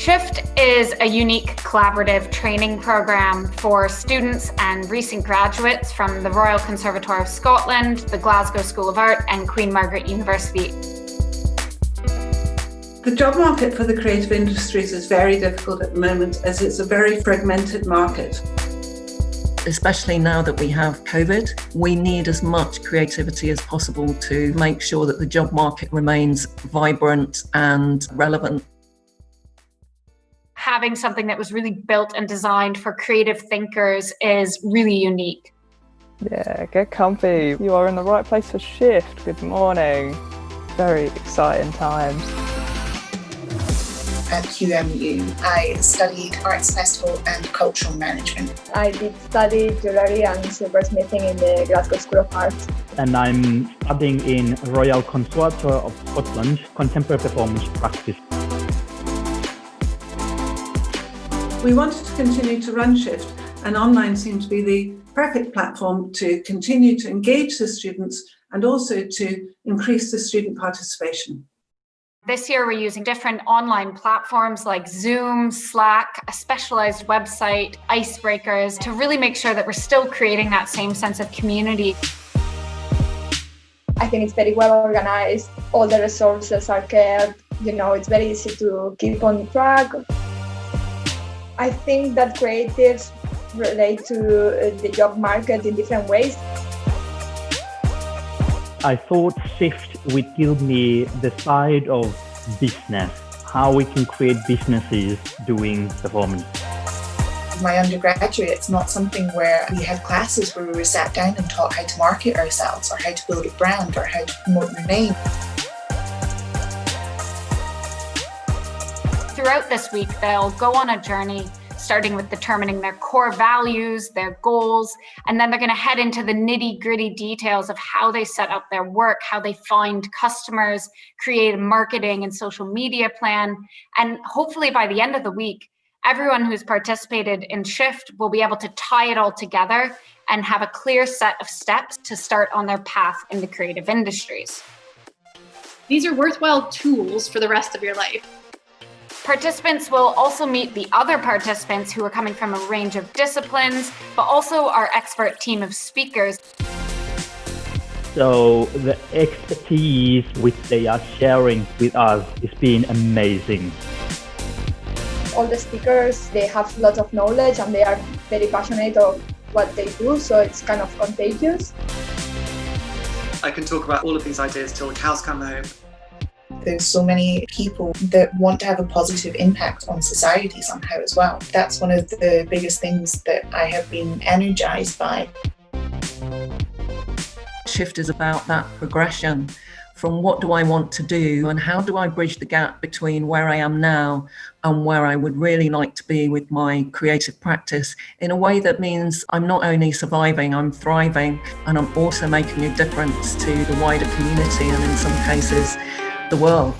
Shift is a unique collaborative training program for students and recent graduates from the Royal Conservatoire of Scotland, the Glasgow School of Art and Queen Margaret University. The job market for the creative industries is very difficult at the moment as it's a very fragmented market. Especially now that we have COVID, we need as much creativity as possible to make sure that the job market remains vibrant and relevant. Having something that was really built and designed for creative thinkers is really unique. Yeah, get comfy. You are in the right place for Shift. Good morning. Very exciting times. At QMU, I studied Arts Festival and Cultural Management. I did study jewellery and silversmithing in the Glasgow School of Art. And I'm studying in Royal Conservatoire of Scotland, Contemporary Performance Practice. We wanted to continue to run Shift, and online seemed to be the perfect platform to continue to engage the students and also to increase the student participation. This year, we're using different online platforms like Zoom, Slack, a specialised website, icebreakers, to really make sure that we're still creating that same sense of community. I think it's very well organised. All the resources are kept. It's very easy to keep on track. I think that creatives relate to the job market in different ways. I thought Shift would give me the side of business, how we can create businesses doing performance. My undergraduate, it's not something where we had classes where we were sat down and taught how to market ourselves or how to build a brand or how to promote your name. Throughout this week, they'll go on a journey, starting with determining their core values, their goals, and then they're going to head into the nitty-gritty details of how they set up their work, how they find customers, create a marketing and social media plan. And hopefully by the end of the week, everyone who's participated in Shift will be able to tie it all together and have a clear set of steps to start on their path in the creative industries. These are worthwhile tools for the rest of your life. Participants will also meet the other participants who are coming from a range of disciplines, but also our expert team of speakers. So the expertise which they are sharing with us is being amazing. All the speakers, they have lots of knowledge and they are very passionate of what they do, so it's kind of contagious. I can talk about all of these ideas till the cows come home. There's so many people that want to have a positive impact on society somehow as well. That's one of the biggest things that I have been energised by. Shift is about that progression from what do I want to do and how do I bridge the gap between where I am now and where I would really like to be with my creative practice in a way that means I'm not only surviving, I'm thriving, and I'm also making a difference to the wider community and in some cases, the world.